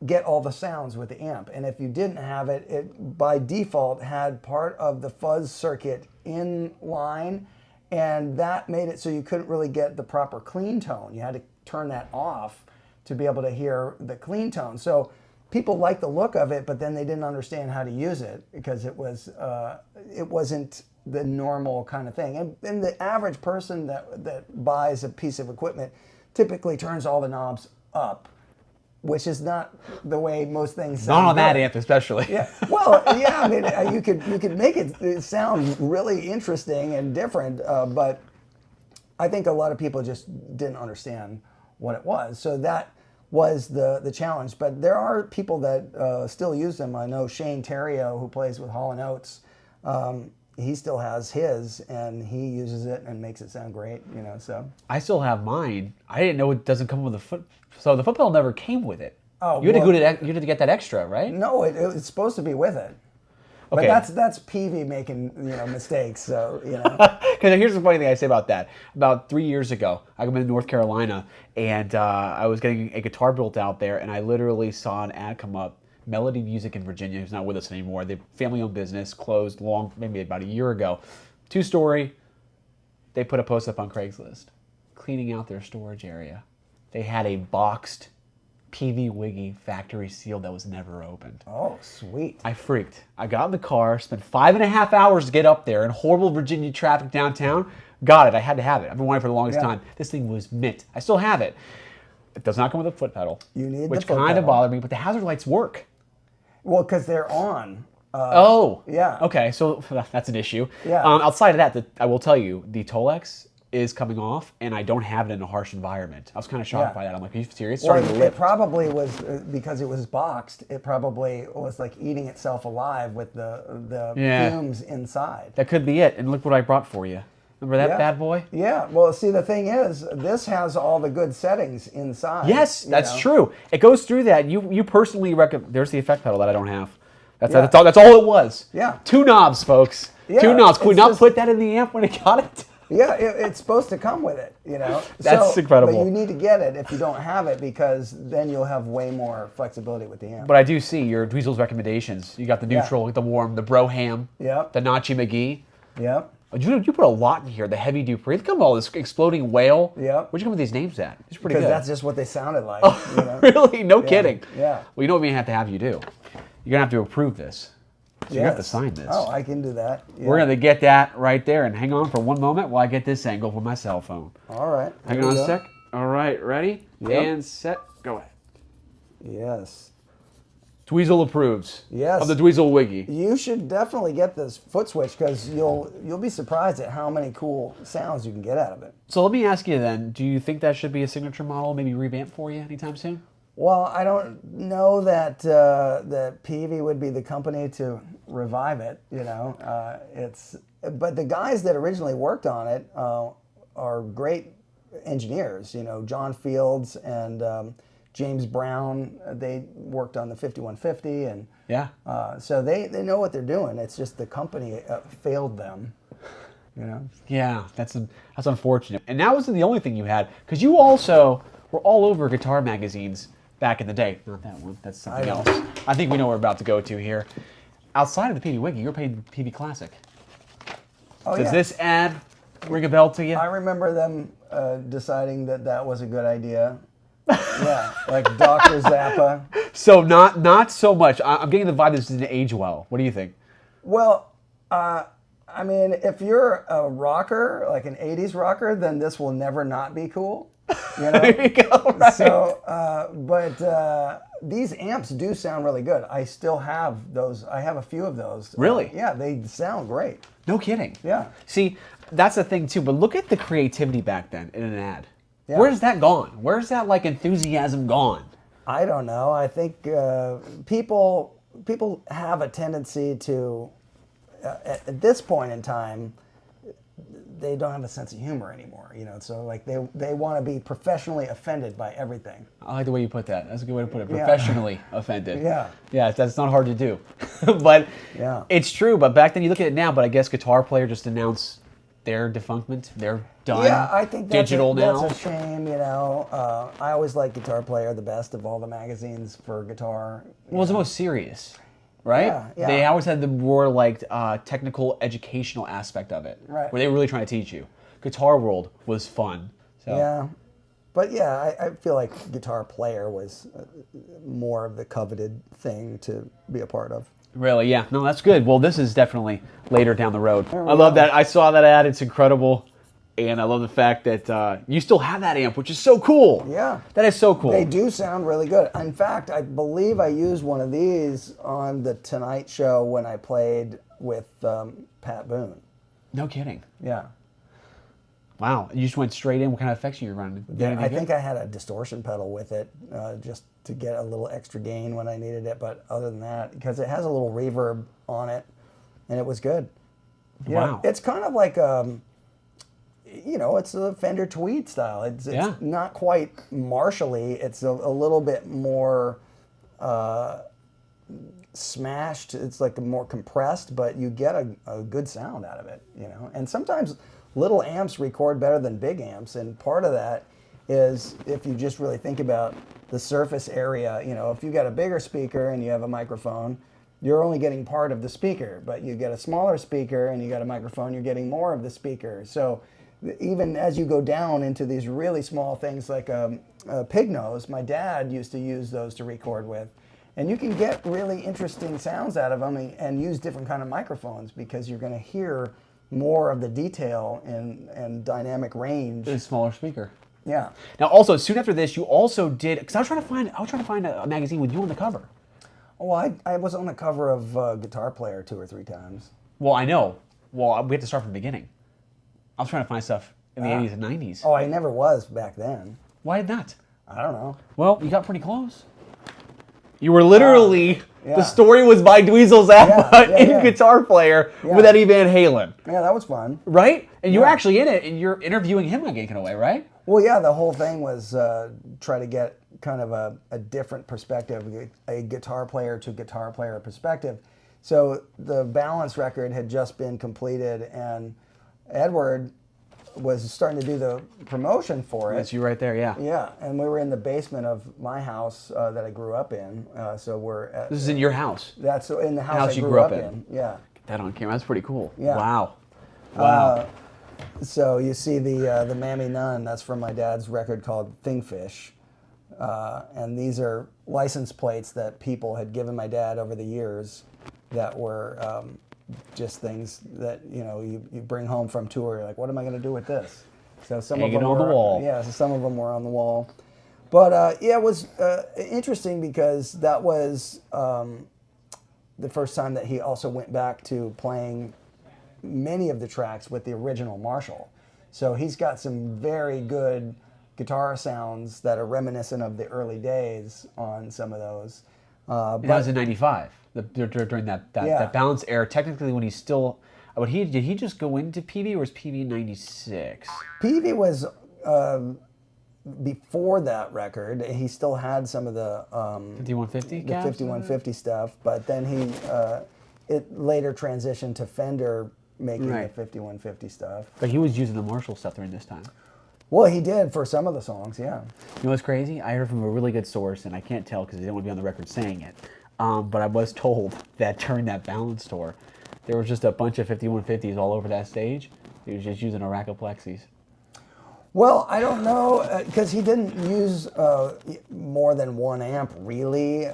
Speaker 1: get all the sounds with the amp. And if you didn't have it, it by default had part of the fuzz circuit in line, and that made it so you couldn't really get the proper clean tone. You had to turn that off to be able to hear the clean tone. So people liked the look of it, but then they didn't understand how to use it because it wasn't the normal kind of thing. And the average person that buys a piece of equipment typically turns all the knobs up which is not the way most things
Speaker 2: Not
Speaker 1: sound.
Speaker 2: on that
Speaker 1: good.
Speaker 2: amp, especially.
Speaker 1: Yeah. Well, yeah. I mean, you could make it sound really interesting and different, but I think a lot of people just didn't understand what it was. So that was the challenge. But there are people that still use them. I know Shane Terrio, who plays with Hall & Oates. He still has his, and he uses it and makes it sound great. So
Speaker 2: I still have mine. I didn't know it doesn't come with a foot. So the foot pedal never came with it.
Speaker 1: Oh,
Speaker 2: you had to get that extra, right?
Speaker 1: No, it's supposed to be with it.
Speaker 2: Okay.
Speaker 1: But that's Peavey making mistakes. So
Speaker 2: Because here's the funny thing I say about that. About 3 years ago, I was in North Carolina, and I was getting a guitar built out there, and I literally saw an ad come up. Melody Music in Virginia, who's not with us anymore. The family-owned business closed maybe about a year ago. 2-story. They put a post up on Craigslist, cleaning out their storage area. They had a boxed Peavey Wiggy factory seal that was never opened.
Speaker 1: Oh, sweet.
Speaker 2: I freaked. I got in the car, spent 5.5 hours to get up there in horrible Virginia traffic downtown. Got it. I had to have it. I've been wanting it for the longest time. This thing was mint. I still have it. It does not come with a foot pedal.
Speaker 1: You need the
Speaker 2: which
Speaker 1: foot
Speaker 2: kind of
Speaker 1: pedal.
Speaker 2: bothered me, but the hazard lights work.
Speaker 1: Well, because they're on.
Speaker 2: Yeah. Okay, so that's an issue.
Speaker 1: Yeah.
Speaker 2: Outside of that, I will tell you, the Tolex is coming off, and I don't have it in a harsh environment. I was kind of shocked by that. I'm like, are you serious? It's starting to
Speaker 1: It
Speaker 2: lip.
Speaker 1: probably was because it was boxed. It probably was like eating itself alive with the fumes inside.
Speaker 2: That could be it. And look what I brought for you. Remember that bad boy?
Speaker 1: Yeah. Well, see, the thing is, this has all the good settings inside.
Speaker 2: Yes, that's true. It goes through that. You personally recommend. There's the effect pedal that I don't have. That's all it was.
Speaker 1: Yeah.
Speaker 2: 2 knobs, folks.
Speaker 1: Yeah,
Speaker 2: 2 knobs. Could we
Speaker 1: it's
Speaker 2: not
Speaker 1: just-
Speaker 2: put that in the amp when it got it?
Speaker 1: Yeah, it's supposed to come with it,
Speaker 2: That's incredible.
Speaker 1: But you need to get it if you don't have it, because then you'll have way more flexibility with the amp.
Speaker 2: But I do see your Dweezil's recommendations. You got the neutral, the warm, the Broham,
Speaker 1: Yep.
Speaker 2: the Nachi McGee.
Speaker 1: Yep.
Speaker 2: You put a lot in here. The heavy Dupree. Look at all this exploding whale.
Speaker 1: Yep.
Speaker 2: Where'd you come with these names at? It's pretty
Speaker 1: Because
Speaker 2: good.
Speaker 1: that's just what they sounded like.
Speaker 2: Really? No kidding.
Speaker 1: Yeah.
Speaker 2: Well, you know what we have to have you do? You're going to have to approve this. So you have to sign this.
Speaker 1: Oh, I can do that. Yeah.
Speaker 2: We're going to get that right there. And hang on for one moment while I get this angle with my cell phone.
Speaker 1: All right.
Speaker 2: Hang
Speaker 1: Here
Speaker 2: on
Speaker 1: we
Speaker 2: a
Speaker 1: go.
Speaker 2: sec. All right, ready?
Speaker 1: Yep.
Speaker 2: And set. Go ahead.
Speaker 1: Yes.
Speaker 2: Dweezil approves.
Speaker 1: Yes.
Speaker 2: Of the Dweezil Wiggy.
Speaker 1: You should definitely get this foot switch, because you'll be surprised at how many cool sounds you can get out of it.
Speaker 2: So let me ask you then, do you think that should be a signature model, maybe revamp for you anytime soon?
Speaker 1: Well, I don't know that that Peavey would be the company to revive it. But the guys that originally worked on it are great engineers. John Fields and James Brown. They worked on the 5150, and so they know what they're doing. It's just the company failed them.
Speaker 2: Yeah, that's unfortunate. And that wasn't the only thing you had, because you also were all over guitar magazines back in the day. Not that one. That's something else. I think we know what we're about to go to here. Outside of the Peavey Wiggy, you're playing Peavey Classic.
Speaker 1: Oh,
Speaker 2: Does this ad ring a bell to you?
Speaker 1: I remember them deciding that was a good idea. Yeah, like Dr. Zappa.
Speaker 2: So not so much. I'm getting the vibe this didn't age well. What do you think?
Speaker 1: Well, I mean, if you're a rocker, like an 80s rocker, then this will never not be cool.
Speaker 2: There you go. Right.
Speaker 1: So, but these amps do sound really good. I still have those. I have a few of those.
Speaker 2: Really?
Speaker 1: Yeah, they sound great.
Speaker 2: No kidding.
Speaker 1: Yeah.
Speaker 2: See, that's the thing too. But look at the creativity back then in an ad.
Speaker 1: Yeah.
Speaker 2: Where's that gone? Where's that enthusiasm gone?
Speaker 1: I don't know. I think people have a tendency to, at this point in time, they don't have a sense of humor anymore. So like they want to be professionally offended by everything.
Speaker 2: I like the way you put that. That's a good way to put it. Professionally offended.
Speaker 1: Yeah.
Speaker 2: Yeah, that's not hard to do. But it's true. But back then, you look at it now, but I guess Guitar Player just announced their defunctment. They're done.
Speaker 1: Yeah, I think that's
Speaker 2: digital now.
Speaker 1: That's a shame, I always liked Guitar Player the best of all the magazines for guitar.
Speaker 2: Well, it's the most serious, right?
Speaker 1: Yeah.
Speaker 2: They always had the more technical, educational aspect of it,
Speaker 1: right?
Speaker 2: Where they were really trying to teach you. Guitar World was fun. So.
Speaker 1: Yeah, but I feel like Guitar Player was more of the coveted thing to be a part of.
Speaker 2: Really, yeah. No, that's good. Well, this is definitely later down the road. I love that. I saw that ad. It's incredible. And I love the fact that you still have that amp, which is so cool.
Speaker 1: Yeah.
Speaker 2: That is so cool.
Speaker 1: They do sound really good. In fact, I believe I used one of these on the Tonight Show when I played with Pat Boone.
Speaker 2: No kidding.
Speaker 1: Yeah.
Speaker 2: Wow. You just went straight in. What kind of effects are you running?
Speaker 1: I think I had a distortion pedal with it just to get a little extra gain when I needed it. But other than that, because it has a little reverb on it, and it was good.
Speaker 2: Wow.
Speaker 1: It's kind of like, it's a Fender Tweed style. It's not quite Marshall-y. It's a little bit more smashed. It's like more compressed, but you get a good sound out of it, And sometimes little amps record better than big amps, and part of that is if you just really think about the surface area. If you got a bigger speaker and you have a microphone, you're only getting part of the speaker, but you get a smaller speaker and you got a microphone, you're getting more of the speaker. So even as you go down into these really small things like a pig nose, my dad used to use those to record with. And you can get really interesting sounds out of them and use different kind of microphones because you're going to hear more of the detail and dynamic range.
Speaker 2: A smaller speaker.
Speaker 1: Yeah.
Speaker 2: Now, also, soon after this, you also did, because I was trying to find a magazine with you on the cover.
Speaker 1: Oh, I was on the cover of Guitar Player 2 or 3 times.
Speaker 2: Well, I know. Well, we have to start from the beginning. I was trying to find stuff in the 80s and 90s.
Speaker 1: Oh, I never was back then.
Speaker 2: Why not?
Speaker 1: I don't know.
Speaker 2: Well, you got pretty close. You were literally,
Speaker 1: yeah.
Speaker 2: The story was by Dweezil Zappa and Guitar Player with Eddie Van Halen.
Speaker 1: Yeah, that was fun.
Speaker 2: Right? And you were actually in it, and you're interviewing him like in a way, right?
Speaker 1: Well, yeah, the whole thing was try to get kind of a different perspective, a guitar player to guitar player perspective. So the Balance record had just been completed, and Edward was starting to do the promotion for it.
Speaker 2: That's you right there, yeah.
Speaker 1: Yeah, and we were in the basement of my house that I grew up in. So we're at...
Speaker 2: This is in your house?
Speaker 1: That's in the house
Speaker 2: you
Speaker 1: I grew up in. Yeah.
Speaker 2: Get that on camera. That's pretty cool.
Speaker 1: Yeah.
Speaker 2: Wow. Wow.
Speaker 1: So you see the Mammy Nun, that's from my dad's record called Thingfish. And these are license plates that people had given my dad over the years that were just things that you bring home from tour. You're like, what am I going to do with this? So some
Speaker 2: Hang
Speaker 1: of them
Speaker 2: it on the wall.
Speaker 1: Yeah, so some of them were on the wall. But it was interesting because that was the first time that he also went back to playing many of the tracks with the original Marshall. So he's got some very good guitar sounds that are reminiscent of the early days on some of those.
Speaker 2: That was in '95, during that Balance era. Technically, when he's still, did he just go into Peavey, or was Peavey '96?
Speaker 1: Peavey was before that record. He still had some of the
Speaker 2: 5150,
Speaker 1: the 5150 stuff, but then it later transitioned to Fender making the 5150 stuff.
Speaker 2: But he was using the Marshall stuff during this time.
Speaker 1: Well, he did for some of the songs, yeah.
Speaker 2: You know what's crazy? I heard from a really good source, and I can't tell because I didn't want to be on the record saying it, but I was told that during that Balance tour, there was just a bunch of 5150s all over that stage. He was just using a rack of Plexis.
Speaker 1: Well, I don't know, because he didn't use more than one amp, really,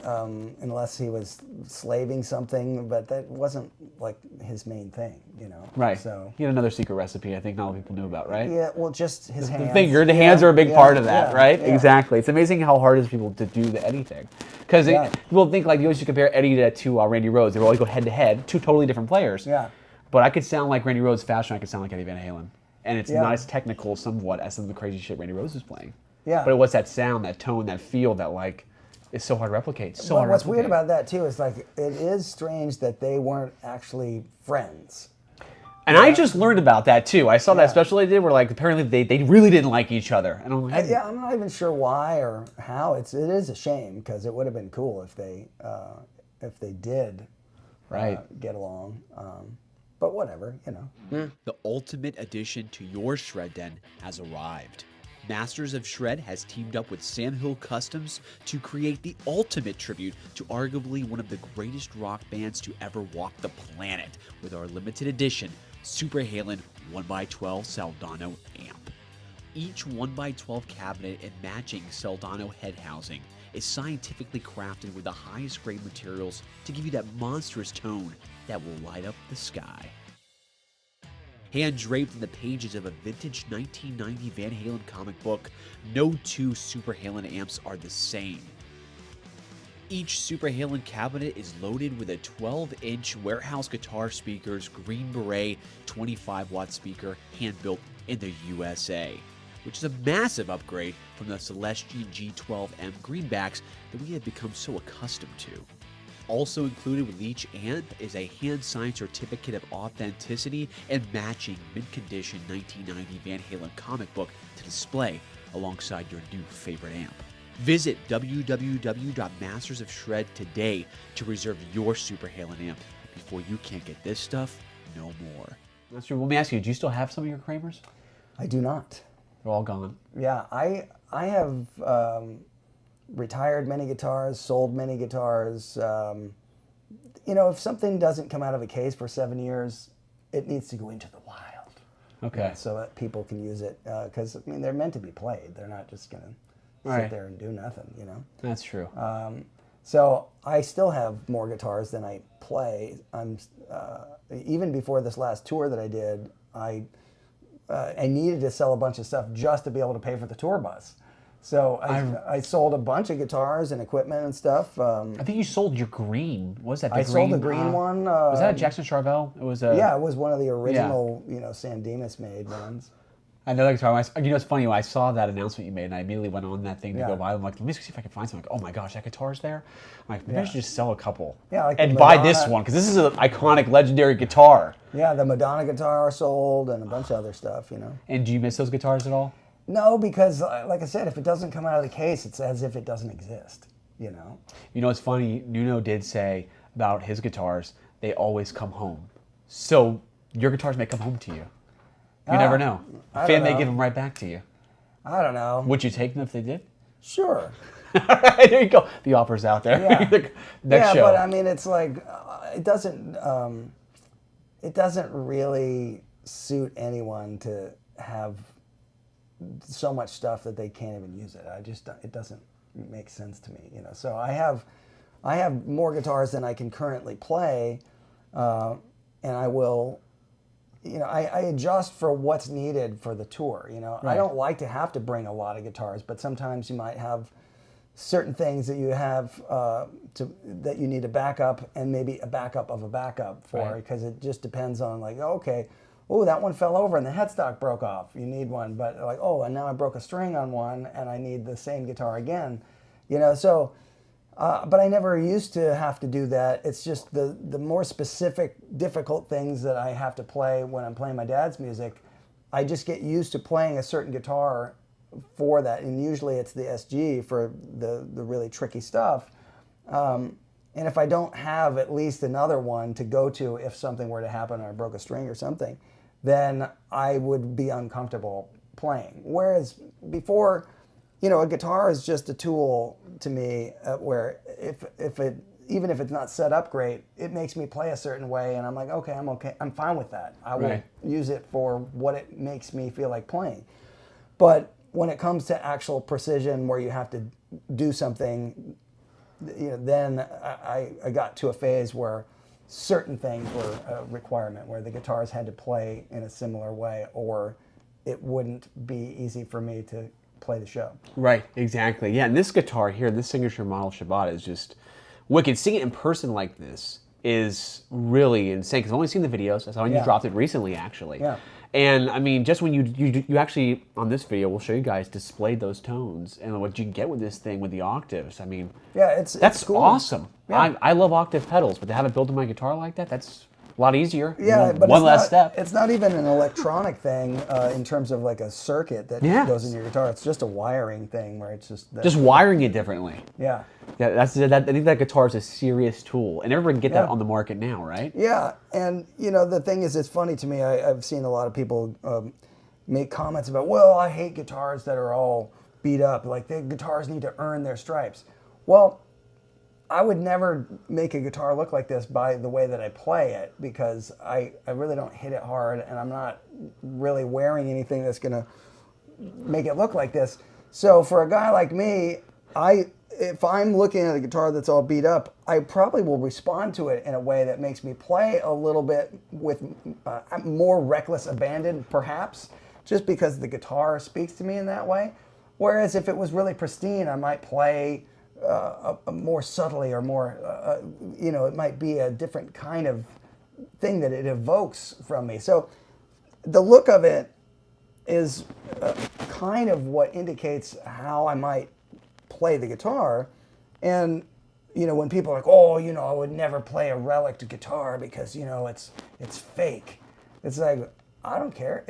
Speaker 1: unless he was slaving something, but that wasn't, like, his main thing,
Speaker 2: Right.
Speaker 1: So
Speaker 2: He had another secret recipe I think not a lot of people knew about, right?
Speaker 1: yeah, well, just his hands.
Speaker 2: The hands are a big part of that, right?
Speaker 1: Yeah.
Speaker 2: Exactly. It's amazing how hard it is for people to do anything. Because people think, like, you always compare Eddie to Randy Rhoads. They always go head-to-head, two totally different players.
Speaker 1: Yeah.
Speaker 2: But I could sound like Randy Rhoads faster than I could sound like Eddie Van Halen. And it's not as technical somewhat as some of the crazy shit Randy Rhoads is playing.
Speaker 1: Yeah.
Speaker 2: But it was that sound, that tone, that feel that, like, is so hard to replicate.
Speaker 1: What's weird about that, too, is, like, it is strange that they weren't actually friends.
Speaker 2: And I just learned about that, too. I saw that special they did where, like, apparently they really didn't like each other. And I'm like,
Speaker 1: I'm not even sure why or how. It is a shame, because it would have been cool if they did get along. But whatever,
Speaker 7: The ultimate addition to your Shred Den has arrived. Masters of Shred has teamed up with Sam Hill Customs to create the ultimate tribute to arguably one of the greatest rock bands to ever walk the planet with our limited edition Super Halen 1x12 Soldano amp. Each 1x12 cabinet and matching Soldano head housing is scientifically crafted with the highest grade materials to give you that monstrous tone that will light up the sky. Hand-draped in the pages of a vintage 1990 Van Halen comic book, no two Super Halen amps are the same. Each Super Halen cabinet is loaded with a 12-inch warehouse guitar speakers Green Beret 25-watt speaker hand-built in the USA, which is a massive upgrade from the Celestion G12M greenbacks that we had become so accustomed to. Also included with each amp is a hand-signed certificate of authenticity and matching mint-condition 1990 Van Halen comic book to display alongside your new favorite amp. Visit www.mastersofshred today to reserve your Super Halen amp before you can't get this stuff no more.
Speaker 2: That's true. Let me ask you, do you still have some of your Kramers?
Speaker 1: I do not.
Speaker 2: They're all gone.
Speaker 1: Yeah, I have retired many guitars, sold many guitars. You know, if something doesn't come out of a case for 7 years, it needs to go into the wild.
Speaker 2: Okay.
Speaker 1: So that people can use it, because I mean they're meant to be played. They're not just gonna sit there and do nothing. You know.
Speaker 2: That's true.
Speaker 1: So I still have more guitars than I play. Even before this last tour that I did, I needed to sell a bunch of stuff just to be able to pay for the tour bus. So I sold a bunch of guitars and equipment and stuff.
Speaker 2: I think you sold your green. What was that?
Speaker 1: I sold the green one.
Speaker 2: Was that a Jackson Charvel? It was.
Speaker 1: Yeah, it was one of the original, San Dimas made ones.
Speaker 2: I know that guitar. It's funny. When I saw that announcement you made, and I immediately went on that thing to go buy. I'm like, let me see if I can find something. Like, oh my gosh, that guitar's there. I'm like, maybe I should just sell a couple.
Speaker 1: Yeah, like
Speaker 2: and buy this one because this is an iconic, legendary guitar.
Speaker 1: Yeah, the Madonna guitar sold and a bunch of other stuff.
Speaker 2: And do you miss those guitars at all?
Speaker 1: No, because like I said, if it doesn't come out of the case, it's as if it doesn't exist.
Speaker 2: You know, it's funny. Nuno did say about his guitars, they always come home. So your guitars may come home to you. You never know. A fan may give them right back to you.
Speaker 1: I don't know.
Speaker 2: Would you take them if they did?
Speaker 1: Sure.
Speaker 2: There you go. The offer's out there.
Speaker 1: Yeah.
Speaker 2: Next show.
Speaker 1: But I mean, it's like it doesn't really suit anyone to have so much stuff that they can't even use it. It doesn't make sense to me. So I have more guitars than I can currently play, and I will. I adjust for what's needed for the tour. Right. I don't like to have to bring a lot of guitars, but sometimes you might have certain things that you have that you need a backup and maybe a backup of a backup for, because it just depends on like, okay, oh, that one fell over and the headstock broke off. You need one, but like, oh, and now I broke a string on one and I need the same guitar again. So. But I never used to have to do that. It's just the more specific, difficult things that I have to play when I'm playing my dad's music. I just get used to playing a certain guitar for that, and usually it's the SG for the really tricky stuff. And if I don't have at least another one to go to if something were to happen or I broke a string or something, then I would be uncomfortable playing. Whereas before, a guitar is just a tool to me where even if it's not set up great, it makes me play a certain way, and I'm like, okay, I'm fine with that. I will use it for what it makes me feel like playing. But when it comes to actual precision, where you have to do something, then I got to a phase where certain things were a requirement, where the guitars had to play in a similar way, or it wouldn't be easy for me to play the show.
Speaker 2: Right, exactly. Yeah, and this guitar here, this signature model Shabat is just wicked. Seeing it in person like this is really insane, because I've only seen the videos. I saw you dropped it recently, actually. Yeah. And I mean, just when you actually, on this video, we'll show you guys, displayed those tones and what you can get with this thing with the octaves. I mean, that's cool. Awesome. Yeah. I love octave pedals, but to have it built in my guitar like that, that's a lot easier.
Speaker 1: Yeah, but
Speaker 2: one less step.
Speaker 1: It's not even an electronic thing in terms of like a circuit that goes in your guitar. It's just a wiring thing where it's just
Speaker 2: wiring it differently.
Speaker 1: Yeah.
Speaker 2: Yeah, I think that guitar is a serious tool, and everyone can get that on the market now, right?
Speaker 1: Yeah, and the thing is, it's funny to me. I've seen a lot of people make comments about, well, I hate guitars that are all beat up. Like the guitars need to earn their stripes. Well, I would never make a guitar look like this by the way that I play it, because I really don't hit it hard, and I'm not really wearing anything that's going to make it look like this. So for a guy like me, if I'm looking at a guitar that's all beat up, I probably will respond to it in a way that makes me play a little bit with more reckless abandon, perhaps, just because the guitar speaks to me in that way. Whereas if it was really pristine, I might play more subtly or more, it might be a different kind of thing that it evokes from me. So the look of it is kind of what indicates how I might play the guitar. And when people are like, I would never play a Relic'd guitar because it's fake. It's like, I don't care.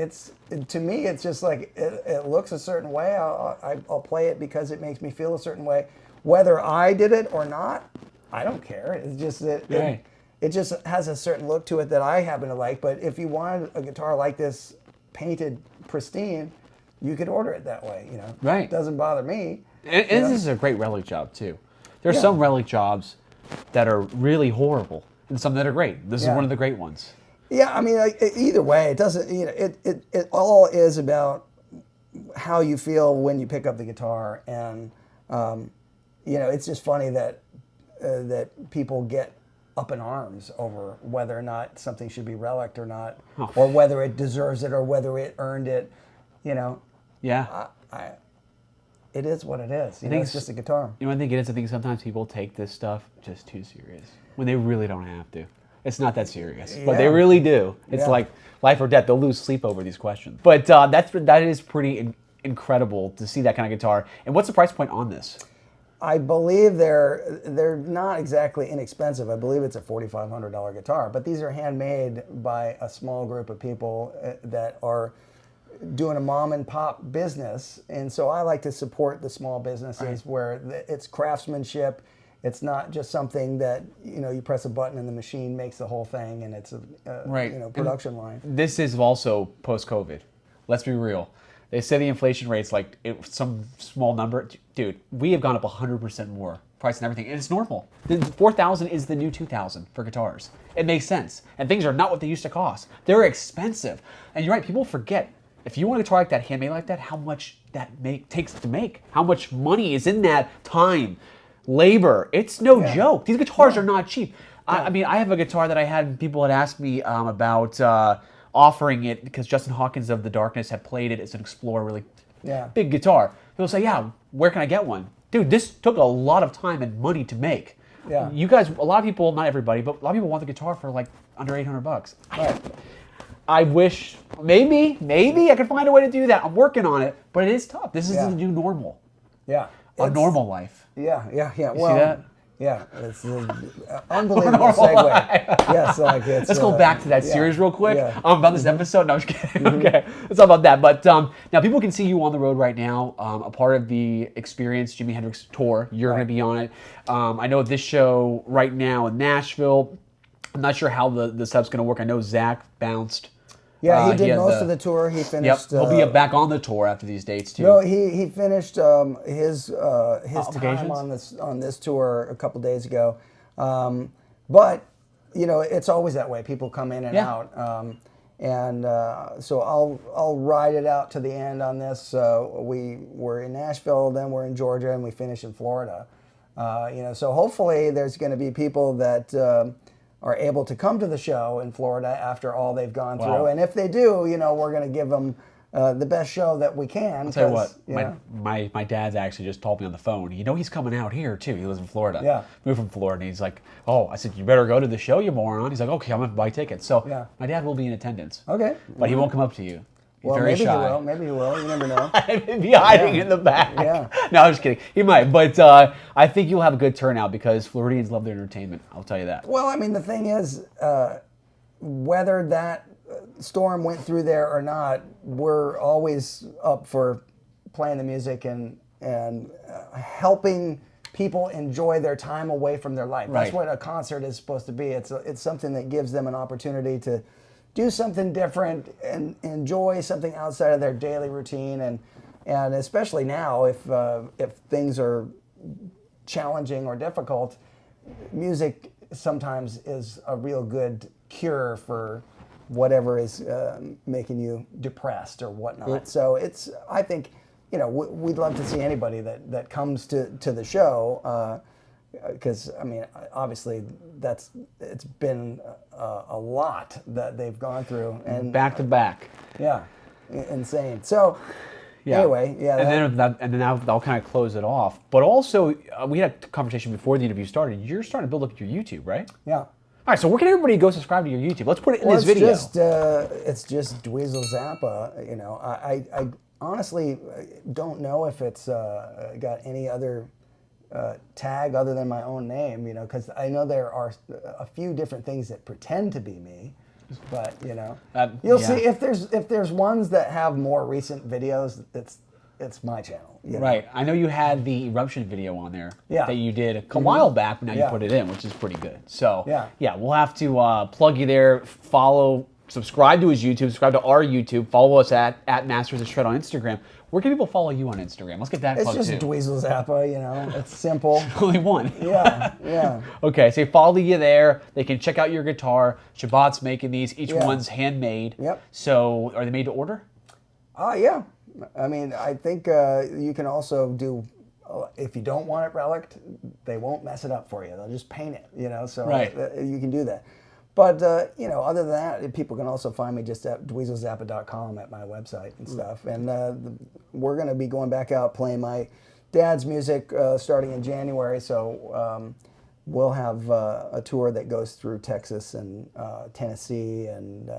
Speaker 1: To me, it's just like it looks a certain way. I'll play it because it makes me feel a certain way, whether I did it or not. I don't care. It's just that it just has a certain look to it that I happen to like. But if you wanted a guitar like this, painted pristine, you could order it that way.
Speaker 2: Right.
Speaker 1: It doesn't bother me.
Speaker 2: And this is a great relic job too. There's some relic jobs that are really horrible and some that are great. This is one of the great ones.
Speaker 1: Yeah, I mean, either way, it doesn't. It all is about how you feel when you pick up the guitar, and it's just funny that people get up in arms over whether or not something should be Relic'd or not, or whether it deserves it or whether it earned it.
Speaker 2: Yeah.
Speaker 1: It is what it is. It's just a guitar.
Speaker 2: I think it is. I think sometimes people take this stuff just too serious when they really don't have to. It's not that serious, but they really do. It's like life or death. They'll lose sleep over these questions. But that is pretty incredible to see that kind of guitar. And what's the price point on this?
Speaker 1: I believe they're not exactly inexpensive. I believe it's a $4,500 guitar, but these are handmade by a small group of people that are doing a mom and pop business, and so I like to support the small businesses where it's craftsmanship. It's not just something that you press a button and the machine makes the whole thing, and it's a production line.
Speaker 2: This is also post-COVID. Let's be real. They say the inflation rate's like some small number. Dude, we have gone up 100% more price and everything, and it's normal. The $4,000 is the new $2,000 for guitars. It makes sense, and things are not what they used to cost. They're expensive, and you're right. People forget. If you want a guitar like that, handmade like that, how much that takes to make, how much money is in that time, labor. It's no joke. These guitars are not cheap. I mean, I have a guitar that I had, people had asked me about offering it because Justin Hawkins of The Darkness had played it as an Explorer, really big guitar. People say, where can I get one? Dude, this took a lot of time and money to make. Yeah. You guys, a lot of people, not everybody, but a lot of people want the guitar for like under $800.
Speaker 1: Right.
Speaker 2: I wish, maybe I could find a way to do that. I'm working on it, but it is tough. This is the new normal.
Speaker 1: Yeah.
Speaker 2: A normal life.
Speaker 1: Yeah.
Speaker 2: You see that?
Speaker 1: Yeah, it's an unbelievable segue. Yes,
Speaker 2: let's go back to that series real quick about this episode. No, I'm just kidding.
Speaker 1: Mm-hmm.
Speaker 2: Okay, let's talk about that. But now people can see you on the road right now. A part of the Experience Jimi Hendrix tour. You're going to be on it. I know this show right now in Nashville. I'm not sure how the setup's going to work. I know Zach bounced.
Speaker 1: Yeah, he did most of the tour. He finished.
Speaker 2: Yep, he'll be back on the tour after these dates too.
Speaker 1: No, he finished his time on this tour a couple days ago. But it's always that way. People come in and out, so I'll ride it out to the end on this. We were in Nashville, then we're in Georgia, and we finish in Florida. So hopefully there's going to be people that are able to come to the show in Florida after all they've gone through. And if they do, we're going to give them the best show that we can.
Speaker 2: I'll tell you what, my dad's actually just told me on the phone, he's coming out here too. He lives in Florida. Yeah. Moved from Florida. And he's like, I said, you better go to the show, you moron. He's like, okay, I'm going to buy tickets. So my dad will be in attendance.
Speaker 1: Okay.
Speaker 2: But he won't come up to you.
Speaker 1: Well, maybe he will. Maybe he will. You never know.
Speaker 2: Maybe hiding in the back. Yeah. No, I'm just kidding. He might. But I think you'll have a good turnout because Floridians love their entertainment. I'll tell you that.
Speaker 1: Well, I mean, the thing is, whether that storm went through there or not, we're always up for playing the music and helping people enjoy their time away from their life. That's what a concert is supposed to be. It's something that gives them an opportunity to do something different and enjoy something outside of their daily routine, and especially now if things are challenging or difficult, music sometimes is a real good cure for whatever is making you depressed or whatnot. So I think you know, we'd love to see anybody that comes to the show, because I mean, obviously it's been a lot that they've gone through, and
Speaker 2: back to back.
Speaker 1: Yeah, insane. So.
Speaker 2: Yeah.
Speaker 1: Anyway, yeah.
Speaker 2: And then now I'll kind of close it off. But also, we had a conversation before the interview started. You're starting to build up your YouTube, right?
Speaker 1: Yeah.
Speaker 2: All right, so where can everybody go subscribe to your YouTube? Let's put it in this video.
Speaker 1: It's just Dweezil Zappa. You know, I honestly don't know if it's got any other tag other than my own name. You know, because I know there are a few different things that pretend to be me. But you know, you'll see if there's ones that have more recent videos. It's my channel. You know?
Speaker 2: Right. I know you had the eruption video on there that you did a while back, but now you put it in, which is pretty good. So yeah, we'll have to plug you there. Follow, subscribe to his YouTube, subscribe to our YouTube. Follow us at Masters of Shred on Instagram. Where can people follow you on Instagram? Let's get that plugged too.
Speaker 1: It's just Dweezil Zappa, you know. It's simple.
Speaker 2: Only one.
Speaker 1: Yeah.
Speaker 2: Okay, so follow you there. They can check out your guitar. Shabat's making these. Each one's handmade.
Speaker 1: Yep.
Speaker 2: So are they made to order?
Speaker 1: Yeah. I mean, I think you can also do, if you don't want it relict, they won't mess it up for you. They'll just paint it, you know. So you can do that. But, you know, other than that, people can also find me just at dweezilzappa.com at my website and stuff. And we're going to be going back out playing my dad's music starting in January. So we'll have a tour that goes through Texas and Tennessee and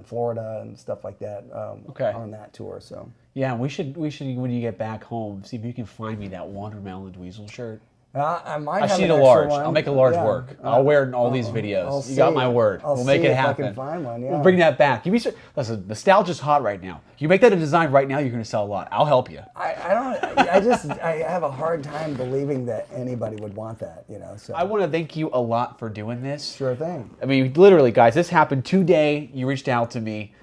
Speaker 1: Florida and stuff like that on that tour. So
Speaker 2: yeah, we should when you get back home, see if you can find me that Watermelon Dweezil shirt.
Speaker 1: I might.
Speaker 2: I need a large. I'll make a large work. I'll wear it in all these videos. You got my word. We'll make it happen.
Speaker 1: I can find one. Yeah.
Speaker 2: We'll bring that back. Listen, nostalgia's hot right now. You make that a design right now, you're going to sell a lot. I'll help you.
Speaker 1: I have a hard time believing that anybody would want that. You know. So
Speaker 2: I want to thank you a lot for doing this.
Speaker 1: Sure thing.
Speaker 2: I mean, literally, guys, this happened today. You reached out to me.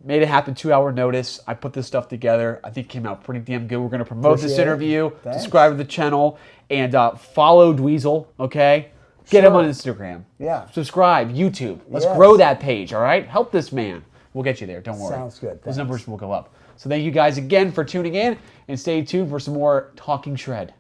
Speaker 2: Made it happen 2-hour notice. I put this stuff together. I think it came out pretty damn good. We're going to promote this interview. Subscribe to the channel. And follow Dweezil, okay? Get him on Instagram.
Speaker 1: Yeah.
Speaker 2: Subscribe, YouTube. Let's grow that page, all right? Help this man. We'll get you there. Don't worry.
Speaker 1: Sounds good.
Speaker 2: Those numbers will go up. So thank you guys again for tuning in. And stay tuned for some more Talking Shred.